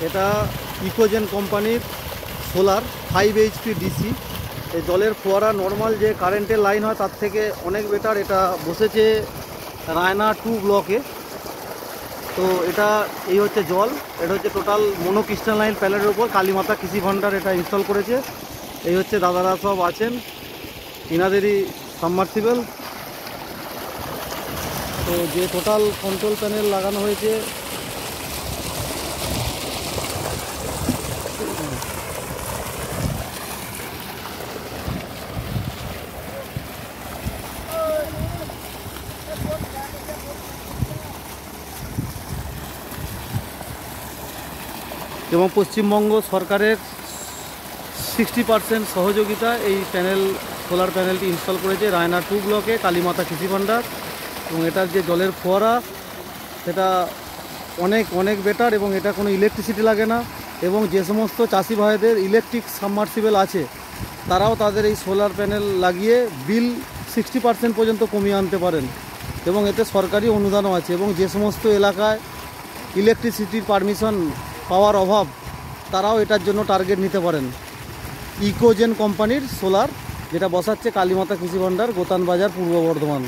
এটা ইকোজেন কোম্পানির solar 5 HP DC. এই জলের ফোয়ারা নর্মাল যে কারেন্টের লাইন হয় তার থেকে অনেক বেটার। এটা বসেছে রায়না 2 ব্লকে। তো এটা এই হচ্ছে জল, এটা হচ্ছে টোটাল মনোক্রিস্টালাইন প্যানেলের উপর কালীমাতা কৃষি ভান্ডার এটা ইনস্টল করেছে। এই হচ্ছে দাদারা সব আছেন, ইনাদেরই সাবমার্সিবল। তো যে টোটাল কন্ট্রোল প্যানেল লাগানো হয়েছে এবং পশ্চিমবঙ্গ সরকারের 60% সহযোগিতা এই সোলার প্যানেলটি ইনস্টল করেছে রায়না 2 ব্লকে কালীমাতা কৃষি ভান্ডার। এবং এটার যে জলের ফোয়ারা সেটা অনেক অনেক বেটার এবং এটা কোনো ইলেকট্রিসিটি লাগে না। এবং যে সমস্ত চাষি ভাইদের ইলেকট্রিক সাবমার্সিবল আছে তারাও তাদের এই সোলার প্যানেল লাগিয়ে বিল 60% পর্যন্ত কমিয়ে আনতে পারেন। এবং এতে সরকারি অনুদানও আছে। এবং যে সমস্ত এলাকায় ইলেকট্রিসিটির পারমিশন পাওয়ার অভাব তারাও এটার জন্য টার্গেট নিতে পারেন। ইকোজেন কোম্পানির সোলার যেটা বসাচ্ছে কালীমাতা কৃষি ভান্ডার, গোতান বাজার, পূর্ব বর্ধমান।